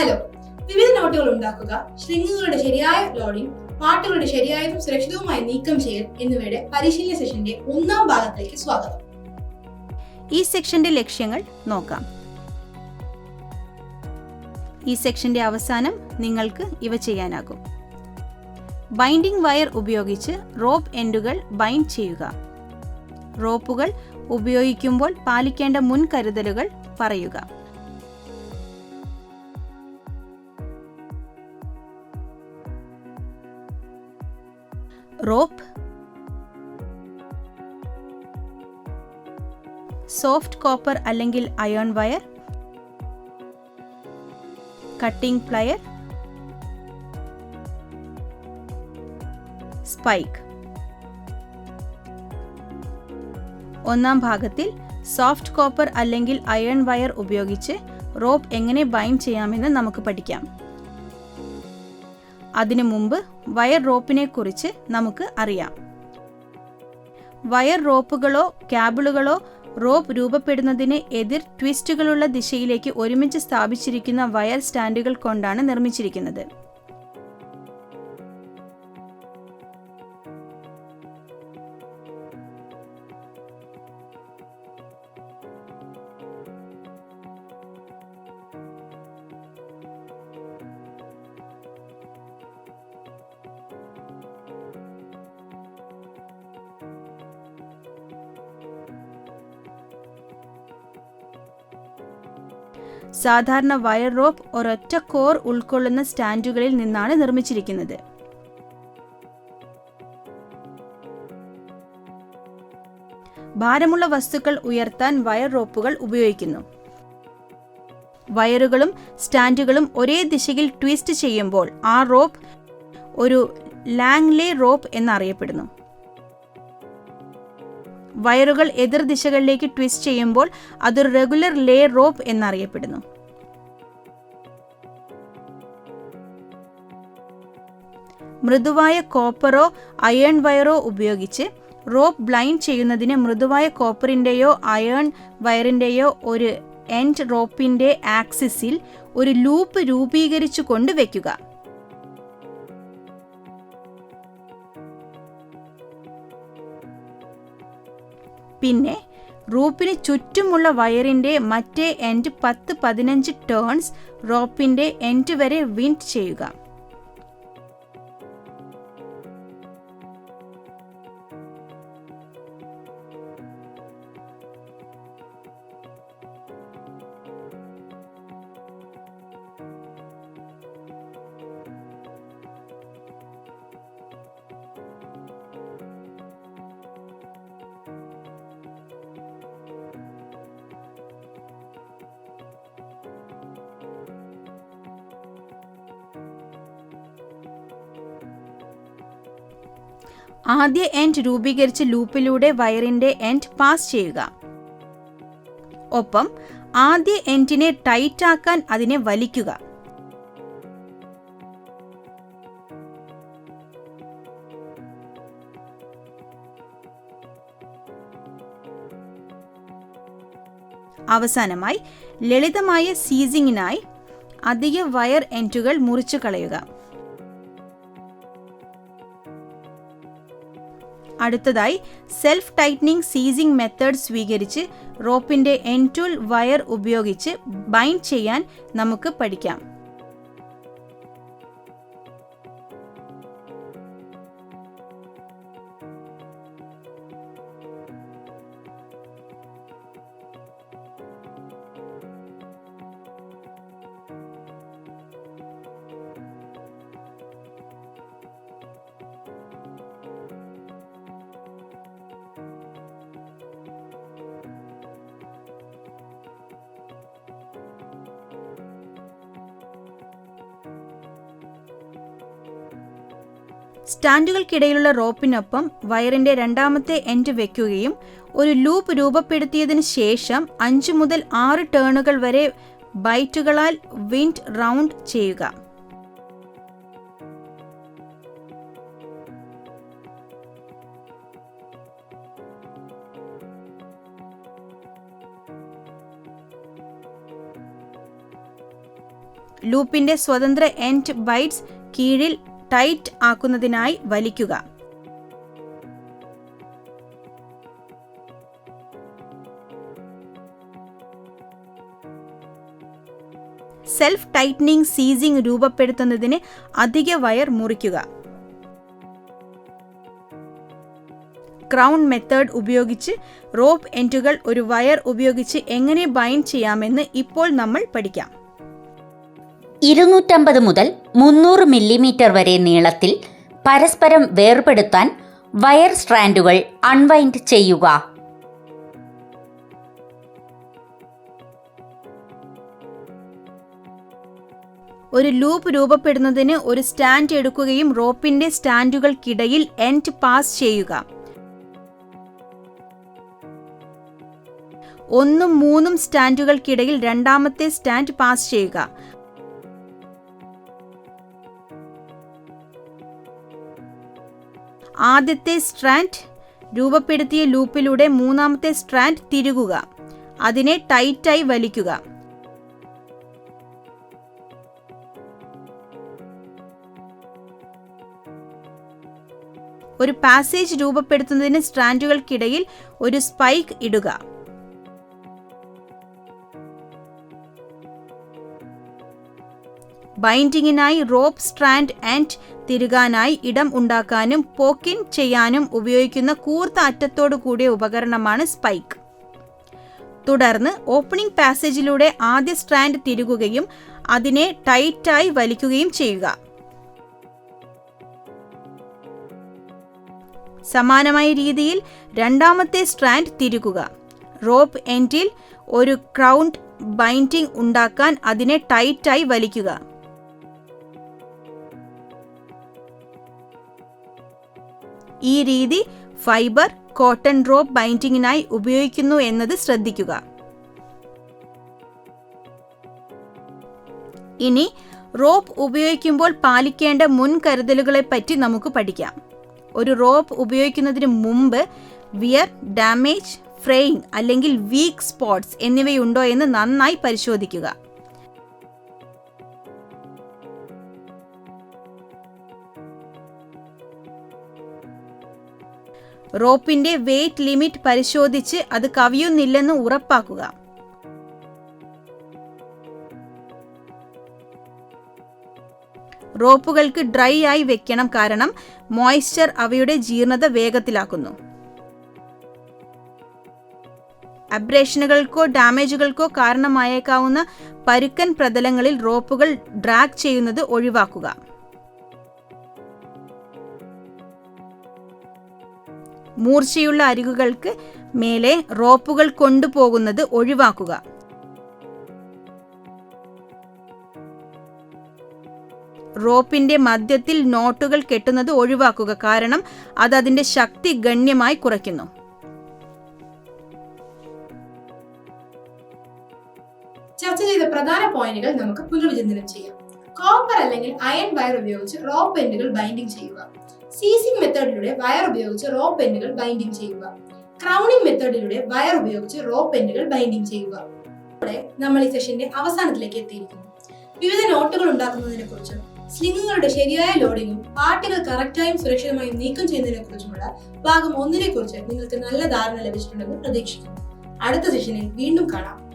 Hello, വിവിധ നോട്ടുകൾ ഉണ്ടാക്കുക, സ്ട്രിങ്ങുകളുടെ ശരിയായ ലോഡിംഗ്, പാട്ടുകളുടെ ശരിയായതും സുരക്ഷിതവുമായ നീക്കം ചെയ്യൽ എന്നിവയുടെ പരിശീലന സെഷന്റെ 1ാം ഭാഗത്തേക്ക് സ്വാഗതം. ഈ സെക്ഷന്റെ ലക്ഷ്യങ്ങൾ നോക്കാം. ഈ സെക്ഷന്റെ അവസാനം നിങ്ങൾക്ക് ഇവ ചെയ്യാനാകും. ബൈൻഡിംഗ് വയർ ഉപയോഗിച്ച് റോപ്പ് എൻഡുകൾ ബൈൻഡ് ചെയ്യുക. റോപ്പുകൾ ഉപയോഗിക്കുമ്പോൾ പാലിക്കേണ്ട മുൻകരുതലുകൾ പറയുക. റോപ്പ്, സോഫ്റ്റ് കോപ്പർ അല്ലെങ്കിൽ iron wire, cutting player, spike. 1ാം ഭാഗത്തിൽ സോഫ്റ്റ് കോപ്പർ അല്ലെങ്കിൽ അയൺ വയർ ഉപയോഗിച്ച് റോപ്പ് എങ്ങനെ ബൈൻഡ് ചെയ്യാമെന്ന് നമുക്ക് പഠിക്കാം. അതിനു മുമ്പ് വയർ റോപ്പിനെ കുറിച്ച് നമുക്ക് അറിയാം. വയർ റോപ്പുകളോ കേബിളുകളോ റോപ്പ് രൂപപ്പെടുന്നതിന് എതിർ ട്വിസ്റ്റുകളുള്ള ദിശയിലേക്ക് ഒരുമിച്ച് സ്ഥാപിച്ചിരിക്കുന്ന വയർ സ്റ്റാൻഡുകൾ കൊണ്ടാണ് നിർമ്മിച്ചിരിക്കുന്നത്. സാധാരണ വയർ റോപ്പ് ഒരൊറ്റ കോർ ഉൾക്കൊള്ളുന്ന സ്റ്റാൻഡുകളിൽ നിന്നാണ് നിർമ്മിച്ചിരിക്കുന്നത്. ഭാരമുള്ള വസ്തുക്കൾ ഉയർത്താൻ വയർ റോപ്പുകൾ ഉപയോഗിക്കുന്നു. വയറുകളും സ്റ്റാൻഡുകളും ഒരേ ദിശയിൽ ട്വിസ്റ്റ് ചെയ്യുമ്പോൾ ആ റോപ്പ് ഒരു ലാംഗ്ലേ റോപ്പ് എന്നറിയപ്പെടുന്നു. വയറുകൾ എതിർ ദിശകളിലേക്ക് ട്വിസ്റ്റ് ചെയ്യുമ്പോൾ അതൊരു റെഗുലർ ലേ റോപ്പ് എന്നറിയപ്പെടുന്നു. മൃദുവായ കോപ്പറോ അയൺ വയറോ ഉപയോഗിച്ച് റോപ്പ് ബ്ലൈൻഡ് ചെയ്യുന്നതിന് മൃദുവായ കോപ്പറിന്റെയോ അയൺ വയറിന്റെയോ ഒരു എൻഡ് റോപ്പിന്റെ ആക്സിസിൽ ഒരു ലൂപ്പ് രൂപീകരിച്ചു കൊണ്ട് വെക്കുക. പിന്നെ റൂപ്പിന് ചുറ്റുമുള്ള വയറിന്റെ മറ്റേ എൻഡ് 10-15 ടേൺസ് റോപ്പിന്റെ എൻഡ് വരെ വിൻഡ് ചെയ്യുക. ആദ്യ എൻഡ് രൂപീകരിച്ച ലൂപ്പിലൂടെ വയറിന്റെ എൻഡ് പാസ് ചെയ്യുക. ഒപ്പം ആദ്യ എൻഡിനെ ടൈറ്റ് ആക്കാൻ അതിനെ വലിക്കുക. അവസാനമായി ലളിതമായ സീസിങ്ങിനായി അധിക വയർ എൻഡുകൾ മുറിച്ചു കളയുക. അടുത്തതായി സെൽഫ് ടൈറ്റനിങ് സീസിംഗ് മെത്തേഡ് സ്വീകരിച്ച് റോപ്പിന്റെ എൻഡ് ടൂൾ വയർ ഉപയോഗിച്ച് ബൈൻഡ് ചെയ്യാൻ നമുക്ക് പഠിക്കാം. സ്റ്റാൻഡുകൾക്കിടയിലുള്ള റോപ്പിനൊപ്പം വയറിന്റെ 2ാമത്തെ എൻഡ് വെക്കുകയും ഒരു ലൂപ്പ് രൂപപ്പെടുത്തിയതിനു ശേഷം 5 മുതൽ 6 ടേണുകൾ വരെ ബൈറ്റുകളാൽ വിൻഡ് റൗണ്ട് ചെയ്യുക. ലൂപ്പിന്റെ സ്വതന്ത്ര എൻഡ് ബൈറ്റ്സ് കീഴിൽ ടൈറ്റ് ആക്കുന്നതിനായി വലിക്കുക. സെൽഫ് ടൈറ്റനിങ് സീസിംഗ് രൂപപ്പെടുത്തുന്നതിന് അധിക വയർ മുറിക്കുക. ക്രൗൺ മെത്തേഡ് ഉപയോഗിച്ച് റോപ്പ് എൻഡുകൾ ഒരു വയർ ഉപയോഗിച്ച് എങ്ങനെ ബൈൻഡ് ചെയ്യാമെന്ന് ഇപ്പോൾ നമ്മൾ പഠിക്കാം. 250 മുതൽ 300 മില്ലിമീറ്റർ വരെ നീളത്തിൽ പരസ്പരം വേർപെടുത്താൻ വയർ സ്ട്രാൻഡുകൾ അൺവൈൻഡ് ചെയ്യുക. ഒരു ലൂപ്പ് രൂപപ്പെടുന്നതിന് ഒരു സ്റ്റാൻഡ് എടുക്കുകയും റോപ്പിന്റെ സ്റ്റാൻഡുകൾക്കിടയിൽ എൻഡ് പാസ് ചെയ്യുക. 1-3 സ്റ്റാൻഡുകൾക്കിടയിൽ രണ്ടാമത്തെ സ്റ്റാൻഡ് പാസ് ചെയ്യുക. ആദ്യത്തെ സ്ട്രാൻഡ് രൂപപ്പെടുത്തിയ ലൂപ്പിലൂടെ മൂന്നാമത്തെ സ്ട്രാൻഡ് തിരുകുക. അതിനെ ടൈറ്റായി വലിക്കുക. ഒരു പാസേജ് രൂപപ്പെടുത്തുന്നതിന് സ്ട്രാൻഡുകൾക്കിടയിൽ ഒരു സ്പൈക്ക് ഇടുക. ബൈൻഡിങ്ങിനായി റോപ്പ് സ്ട്രാൻഡ് എൻഡ് തിരുകാനായി ഇടം ഉണ്ടാക്കാനും പോക്കിൻ ചെയ്യാനും ഉപയോഗിക്കുന്ന കൂർത്ത അറ്റത്തോടു കൂടിയ ഉപകരണമാണ് സ്പൈക്ക്. തുടർന്ന് ഓപ്പണിംഗ് പാസേജിലൂടെ ആദ്യ സ്ട്രാൻഡ് തിരുകുകയും അതിനെ ടൈറ്റായി വലിക്കുകയും ചെയ്യുക. സമാനമായ രീതിയിൽ രണ്ടാമത്തെ സ്ട്രാൻഡ് തിരുകുക. റോപ്പ് എൻഡിൽ ഒരു ക്രൗണ്ട് ബൈൻഡിംഗ് ഉണ്ടാക്കാൻ അതിനെ ടൈറ്റായി വലിക്കുക. ഈ രീതി ഫൈബർ കോട്ടൺ റോപ്പ് ബൈൻഡിങ്ങിനായി ഉപയോഗിക്കുന്നു എന്നത് ശ്രദ്ധിക്കുക. ഇനി റോപ്പ് ഉപയോഗിക്കുമ്പോൾ പാലിക്കേണ്ട മുൻകരുതലുകളെ പറ്റി നമുക്ക് പഠിക്കാം. ഒരു റോപ്പ് ഉപയോഗിക്കുന്നതിന് മുമ്പ് വിയർ, ഡാമേജ്, ഫ്രെയിങ് അല്ലെങ്കിൽ വീക്ക് സ്പോട്ട്സ് എന്നിവയുണ്ടോ എന്ന് നന്നായി പരിശോധിക്കുക. റോപ്പിന്റെ വെയ്റ്റ് ലിമിറ്റ് പരിശോധിച്ച് അത് കവിയുന്നില്ലെന്ന് ഉറപ്പാക്കുക. റോപ്പുകൾക്ക് ഡ്രൈ ആയി വെക്കണം, കാരണം മോയ്സ്ചർ അവയുടെ ജീർണത വേഗത്തിലാക്കുന്നു. അബ്രേഷനുകൾക്കോ ഡാമേജുകൾക്കോ കാരണമായേക്കാവുന്ന പരുക്കൻ പ്രതലങ്ങളിൽ റോപ്പുകൾ ഡ്രാഗ് ചെയ്യുന്നത് ഒഴിവാക്കുക. മൂർച്ചയുള്ള അരികുകൾക്ക് മേലെ റോപ്പുകൾ കൊണ്ടുപോകുന്നത് ഒഴിവാക്കുക. റോപ്പിന്റെ മധ്യത്തിൽ നോട്ടുകൾ കെട്ടുന്നത് ഒഴിവാക്കുക, കാരണം അത് അതിന്റെ ശക്തി ഗണ്യമായി കുറയ്ക്കുന്നു. ചർച്ച ചെയ്ത പ്രധാന പോയിന്റുകൾ നമുക്ക് പുനർവിചിന്തനം ചെയ്യാം. കോപ്പർ അല്ലെങ്കിൽ അയൺ വയർ ഉപയോഗിച്ച് റോപ്പ് എൻഡുകൾ ബൈൻഡിംഗ് ചെയ്യുക. സീസിംഗ് മെത്തേഡിലൂടെ വയർ ഉപയോഗിച്ച് റോപ്പ് എൻഡുകൾ ബൈൻഡിംഗ് ചെയ്യുക. ക്രൗണിംഗ് മെത്തേഡിലൂടെ വയർ ഉപയോഗിച്ച് റോപ്പ് എൻഡുകൾ ബൈൻഡിംഗ് ചെയ്യുക. നമ്മൾ ഈ സെഷന്റെ അവസാനത്തിലേക്ക് എത്തിയിരിക്കുന്നു. വിവിധ നോട്ടുകൾ ഉണ്ടാക്കുന്നതിനെ കുറിച്ചും സ്ലിങ്ങുകളുടെ ശരിയായ ലോഡിങ്ങും പാർട്ടുകൾ കറക്റ്റായും സുരക്ഷിതമായും നീക്കം ചെയ്യുന്നതിനെ കുറിച്ചുമുള്ള ഭാഗം 1 നിങ്ങൾക്ക് നല്ല ധാരണ ലഭിച്ചിട്ടുണ്ടെന്ന് പ്രതീക്ഷിക്കുന്നു. അടുത്ത സെഷനിൽ വീണ്ടും കാണാം.